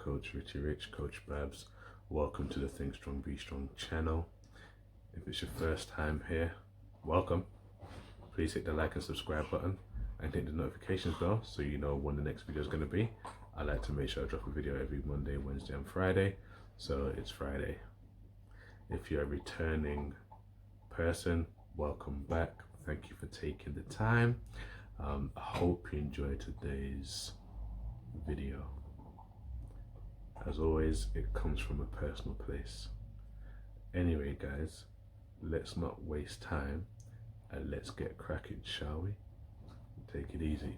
Coach Richie Rich, Coach Babs. Welcome to the Think Strong Be Strong channel. If it's your first time here, welcome. Please hit the like and subscribe button and hit the notifications bell so you know when the next video is going to be. I like to make sure I drop a video every Monday, Wednesday and Friday, so it's Friday. If you're a returning person, welcome back. Thank you for taking the time. I hope you enjoyed today's video. As always, it comes from a personal place. Anyway, guys, let's not waste time and let's get cracking, shall we? Take it easy.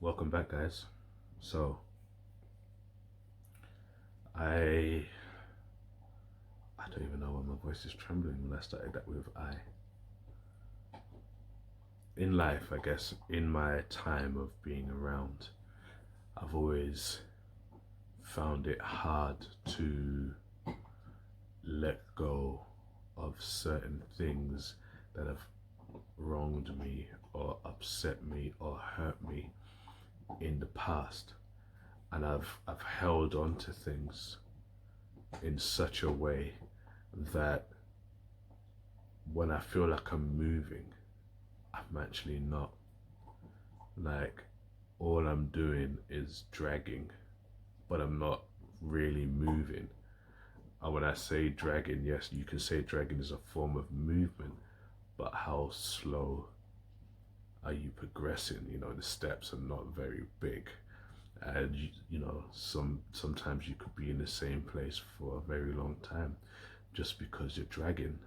Welcome back, guys. So I don't even know why my voice is trembling when I started that with I. In life, I guess, in my time of being around, I've always found it hard to let go of certain things that have wronged me or upset me or hurt me in the past. And I've held on to things in such a way that when I feel like I'm moving, I'm actually not. Like, all I'm doing is dragging, but I'm not really moving. And when I say dragging, yes, you can say dragging is a form of movement, but how slow are you progressing? You know, the steps are not very big. And you know, sometimes you could be in the same place for a very long time just because you're dragging,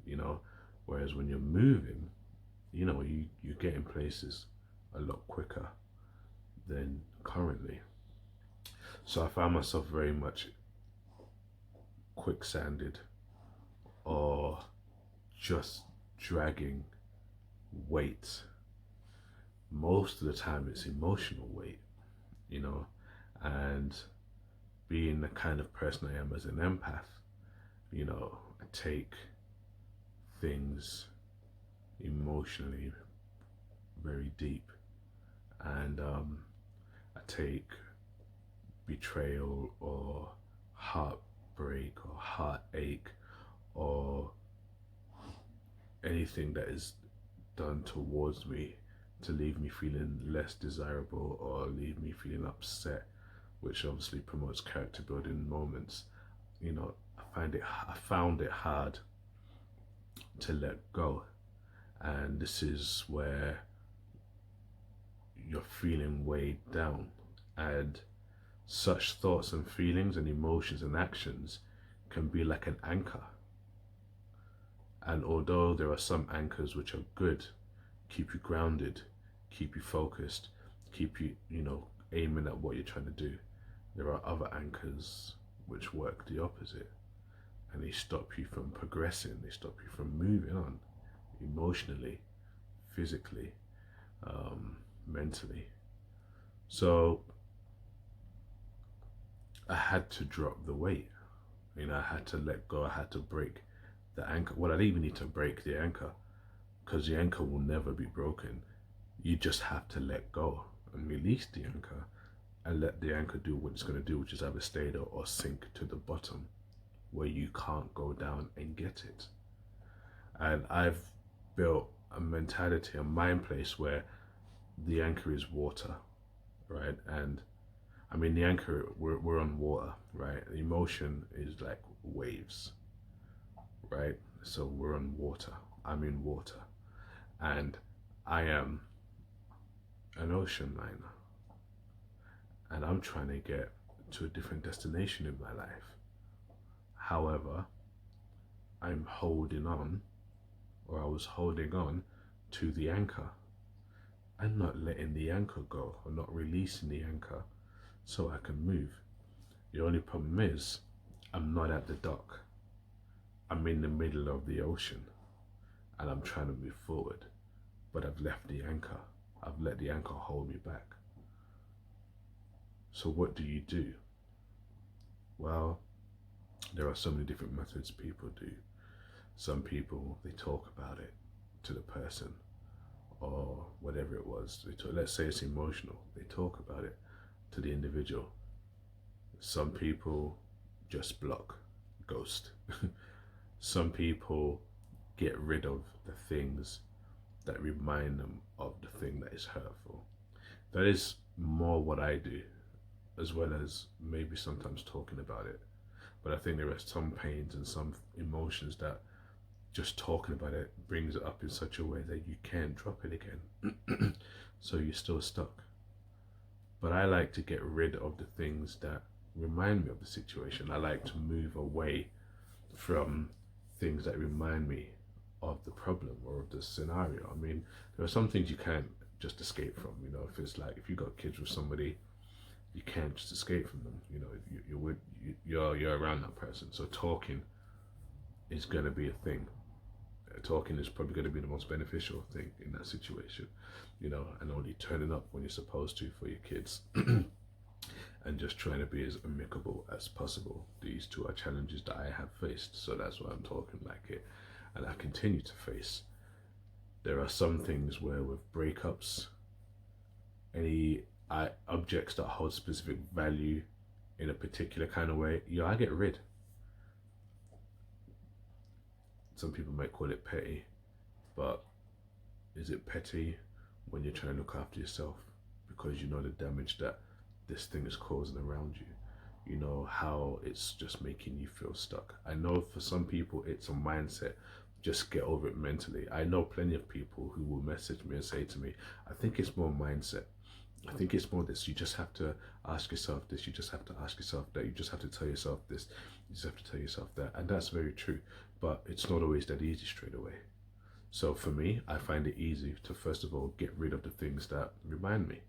you know. Whereas when you're moving, you know, you get in places a lot quicker than currently. So I found myself very much quicksanded or just dragging weight. Most of the time it's emotional weight, you know, and being the kind of person I am as an empath, you know, I take things emotionally very deep, and I take betrayal or heartbreak or heartache or anything that is done towards me to leave me feeling less desirable or leave me feeling upset, which obviously promotes character building moments. You know, I found it hard to let go. And this is where you're feeling weighed down, and such thoughts and feelings and emotions and actions can be like an anchor. And although there are some anchors which are good, keep you grounded, keep you focused, keep you, you know, aiming at what you're trying to do, there are other anchors which work the opposite, and they stop you from progressing, they stop you from moving on emotionally, physically, mentally. So I had to drop the weight, you know, I had to let go, I had to break the anchor. Well, I didn't even need to break the anchor, because the anchor will never be broken. You just have to let go and release the anchor and let the anchor do what it's going to do, which is either stay there or sink to the bottom where you can't go down and get it. And I've built a mentality, a mind place where the anchor is water, right? And I mean, the anchor, we're on water, right? The emotion is like waves, right? So we're on water, I'm in water, and I am an ocean liner, and I'm trying to get to a different destination in my life. However, I'm holding on, or I was holding on to the anchor. I'm not letting the anchor go, or not releasing the anchor so I can move. The only problem is I'm not at the dock. I'm in the middle of the ocean and I'm trying to move forward, but I've left the anchor. I've let the anchor hold me back. So what do you do? Well, there are so many different methods people do. Some people, they talk about it to the person or whatever it was. Let's say it's emotional. They talk about it to the individual. Some people just block, ghost. Some people get rid of the things that remind them of the thing that is hurtful. That is more what I do, as well as maybe sometimes talking about it. But I think there are some pains and some emotions that just talking about it brings it up in such a way that you can't drop it again. So you're still stuck. But I like to get rid of the things that remind me of the situation. I like to move away from things that remind me of the problem or of the scenario. I mean, there are some things you can't just escape from. You know, if it's like if you got kids with somebody, you can't just escape from them. You know, you're around that person. So talking is going to be a thing. Talking is probably going to be the most beneficial thing in that situation. You know, and only turning up when you're supposed to for your kids. And just trying to be as amicable as possible. These two are challenges that I have faced, so that's why I'm talking like it, and I continue to face. There are some things where with breakups, any objects that hold specific value in a particular kind of way, I get rid. Some people might call it petty, but is it petty when you're trying to look after yourself because you know the damage that this thing is causing around you? You know how it's just making you feel stuck. I know for some people it's a mindset, just get over it mentally. I know plenty of people who will message me and say to me, I think it's more mindset. I think it's more this. You just have to ask yourself this. You just have to ask yourself that. You just have to tell yourself this. You just have to tell yourself that. And that's very true. But it's not always that easy straight away. So for me, I find it easy to first of all get rid of the things that remind me.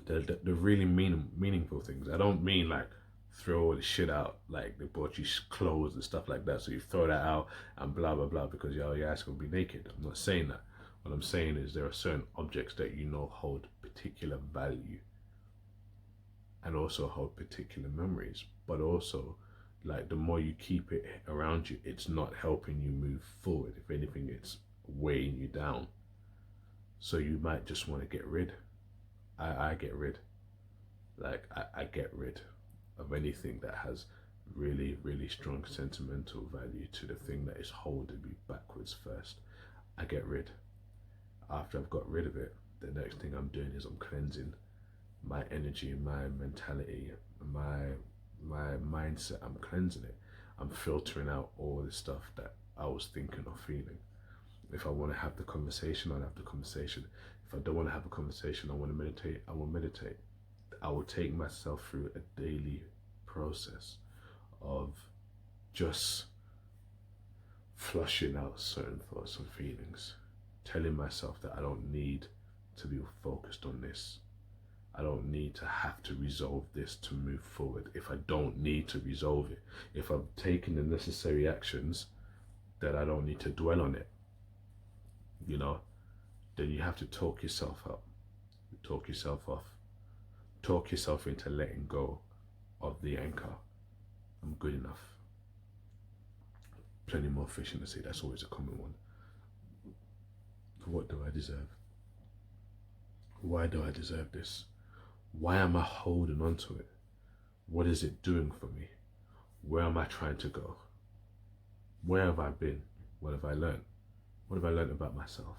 The really meaningful things. I don't mean like throw all the shit out, like they bought you clothes and stuff like that, so you throw that out and blah blah blah because your ass gonna be naked. I'm not saying that. What I'm saying is there are certain objects that you know hold particular value and also hold particular memories, but also like the more you keep it around you, it's not helping you move forward. If anything, it's weighing you down. So you might just want to get rid. I get rid. Like I get rid of anything that has really, really strong sentimental value to the thing that is holding me backwards first. I get rid. After I've got rid of it, the next thing I'm doing is I'm cleansing my energy, my mentality, my mindset. I'm cleansing it. I'm filtering out all the stuff that I was thinking or feeling. If I want to have the conversation, I'll have the conversation. If I don't want to have a conversation, I want to meditate, I will meditate. I will take myself through a daily process of just flushing out certain thoughts and feelings, telling myself that I don't need to be focused on this. I don't need to have to resolve this to move forward. If I don't need to resolve it, if I've taken the necessary actions, then I don't need to dwell on it. You know, then you have to talk yourself up, talk yourself off, talk yourself into letting go of the anchor. I'm good enough. Plenty more fish in the sea. That's always a common one. What do I deserve? Why do I deserve this? Why am I holding on to it? What is it doing for me? Where am I trying to go? Where have I been? What have I learned? What have I learned about myself?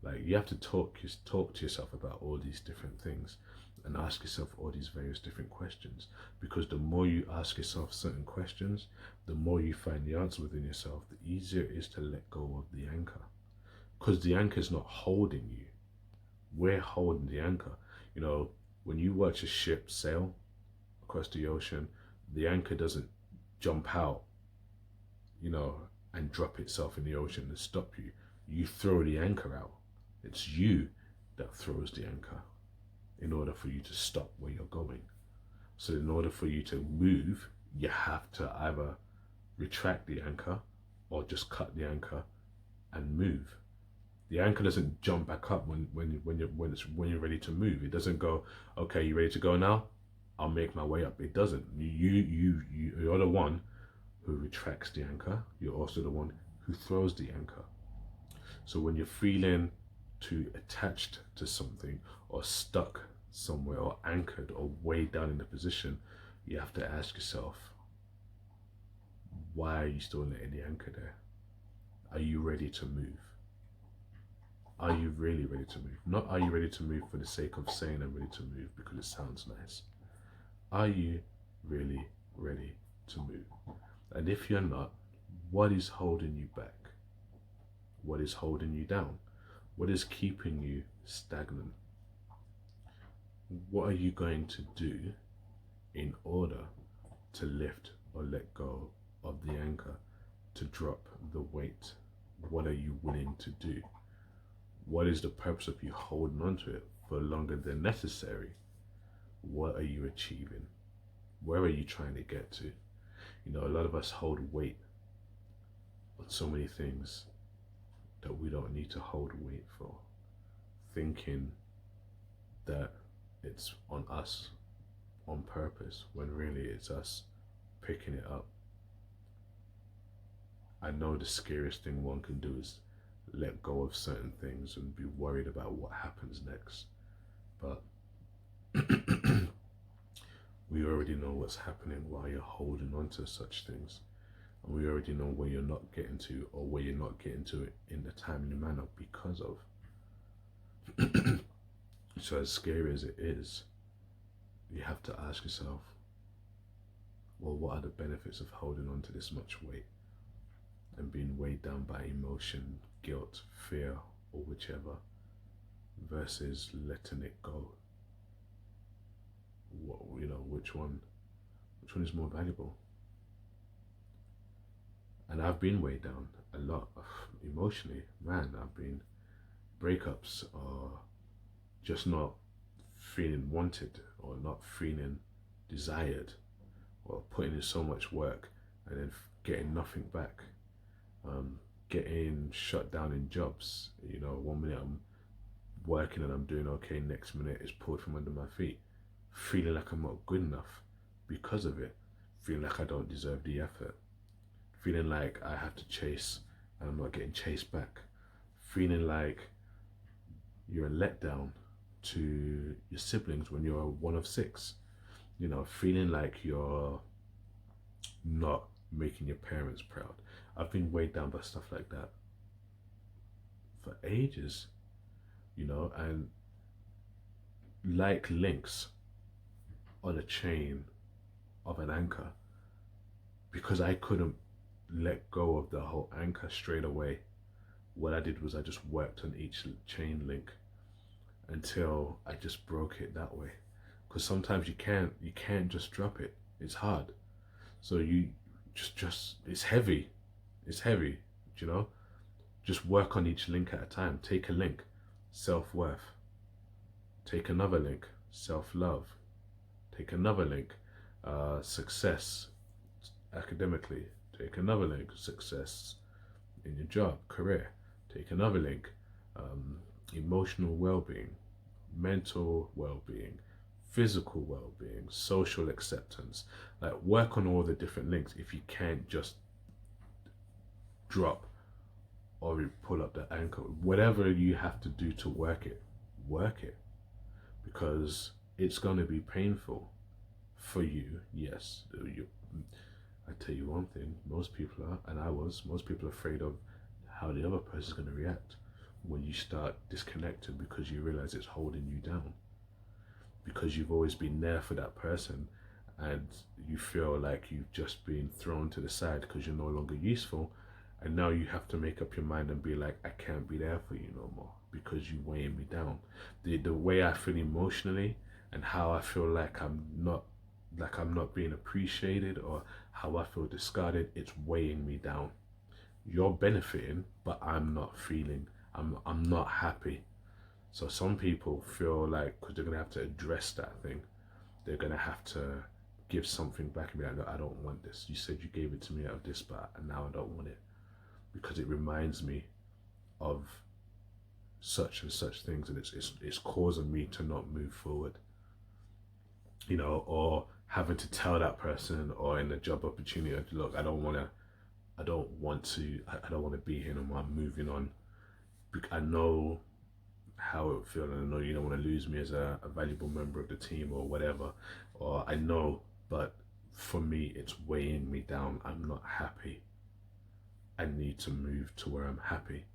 Like, you have to talk to yourself about all these different things and ask yourself all these various different questions, because the more you ask yourself certain questions, the more you find the answer within yourself, the easier it is to let go of the anchor, because the anchor is not holding you. We're holding the anchor. You know, when you watch a ship sail across the ocean, the anchor doesn't jump out, you know, and drop itself in the ocean and stop you. You throw the anchor out. It's you that throws the anchor in order for you to stop where you're going. So in order for you to move, you have to either retract the anchor or just cut the anchor and move. The anchor doesn't jump back up when you're ready to move. It doesn't go, okay, you ready to go now? I'll make my way up. It doesn't. You're the one who retracts the anchor, you're also the one who throws the anchor. So when you're feeling too attached to something or stuck somewhere or anchored or weighed down in a position, you have to ask yourself, why are you still letting the anchor there? Are you ready to move? Are you really ready to move? Not are you ready to move for the sake of saying I'm ready to move because it sounds nice. Are you really ready to move? And if you're not, what is holding you back? What is holding you down? What is keeping you stagnant? What are you going to do in order to lift or let go of the anchor, to drop the weight? What are you willing to do? What is the purpose of you holding on to it for longer than necessary? What are you achieving? Where are you trying to get to? You know, a lot of us hold weight on so many things that we don't need to hold weight for, thinking that it's on us on purpose when really it's us picking it up. I know the scariest thing one can do is let go of certain things and be worried about what happens next, but we already know what's happening while you're holding on to such things, and we already know where you're not getting to or where you're not getting to it in a timely manner because of. So as scary as it is, you have to ask yourself, well, what are the benefits of holding on to this much weight and being weighed down by emotion, guilt, fear, or whichever, versus letting it go? What, you know, which one is more valuable? And I've been weighed down a lot emotionally, man. I've been breakups or just not feeling wanted or not feeling desired, or putting in so much work and then getting nothing back, getting shut down in jobs. You know, 1 minute I'm working and I'm doing okay, next minute it's pulled from under my feet, feeling like I'm not good enough because of it, feeling like I don't deserve the effort, feeling like I have to chase and I'm not getting chased back, feeling like you're a letdown to your siblings when you're one of 6, you know, feeling like you're not making your parents proud. I've been weighed down by stuff like that for ages, you know, and like links on a chain of an anchor, because I couldn't let go of the whole anchor straight away. What I did was I just worked on each chain link until I just broke it that way. Because sometimes you can't just drop it. It's hard. So you just it's heavy. It's heavy, you know? Just work on each link at a time. Take a link, self-worth. Take another link, self-love. Take another link, success academically. Take another link, success in your job, career. Take another link, emotional well-being, mental well-being, physical well-being, social acceptance. Like, work on all the different links. If you can't just drop or pull up the anchor, whatever you have to do to work it, because it's going to be painful for you. Yes, I tell you one thing, most people are, and most people are afraid of how the other person is going to react when you start disconnecting, because you realize it's holding you down, because you've always been there for that person and you feel like you've just been thrown to the side because you're no longer useful, and now you have to make up your mind and be like, I can't be there for you no more because you're weighing me down. The way I feel emotionally and how I feel like I'm not being appreciated, or how I feel discarded, it's weighing me down. You're benefiting, but I'm not feeling, I'm not happy. So some people feel like, because they're gonna have to address that thing, they're gonna have to give something back and be like, no, I don't want this. You said you gave it to me out of this, but now I don't want it because it reminds me of such and such things, and it's causing me to not move forward. You know, or having to tell that person or in the job opportunity, look, I don't want to be here no more, I'm moving on. I know how it would feel, and I know you don't want to lose me as a valuable member of the team or whatever, or I know, but for me, it's weighing me down. I'm not happy. I need to move to where I'm happy.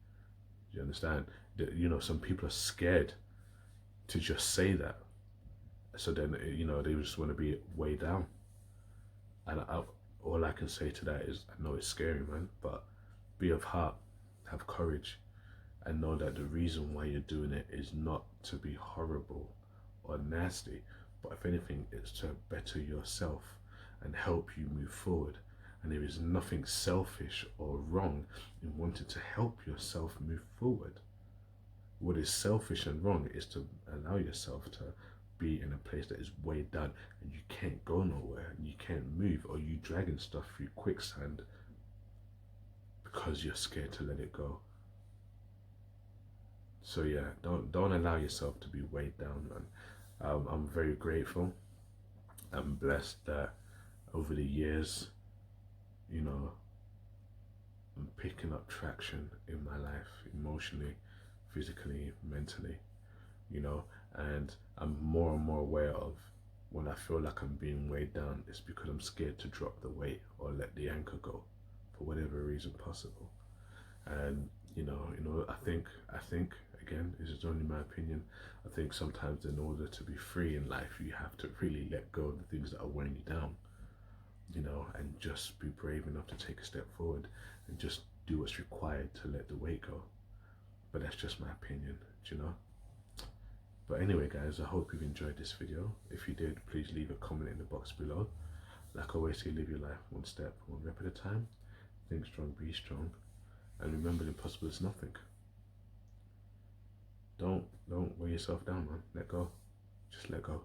Do you understand? You know, some people are scared to just say that. So then, you know, they just want to be way down. And all I can say to that is, I know it's scary, man, but be of heart, have courage, and know that the reason why you're doing it is not to be horrible or nasty, but if anything, it's to better yourself and help you move forward. And there is nothing selfish or wrong in wanting to help yourself move forward. What is selfish and wrong is to allow yourself to be in a place that is weighed down and you can't go nowhere and you can't move, or you dragging stuff through quicksand because you're scared to let it go. So yeah, don't allow yourself to be weighed down, man. I'm very grateful. I'm blessed that over the years, you know, I'm picking up traction in my life, emotionally, physically, mentally, you know, and I'm more and more aware of when I feel like I'm being weighed down, it's because I'm scared to drop the weight or let the anchor go for whatever reason possible. And I think again, this is only my opinion. I think sometimes in order to be free in life, you have to really let go of the things that are weighing you down, you know, and just be brave enough to take a step forward and just do what's required to let the weight go. But that's just my opinion, you know. But anyway, guys, I hope you've enjoyed this video. If you did, please leave a comment in the box below. Like I always say, live your life one step, one rep at a time. Think strong, be strong. And remember, the impossible is nothing. Don't weigh yourself down, man. Let go. Just let go.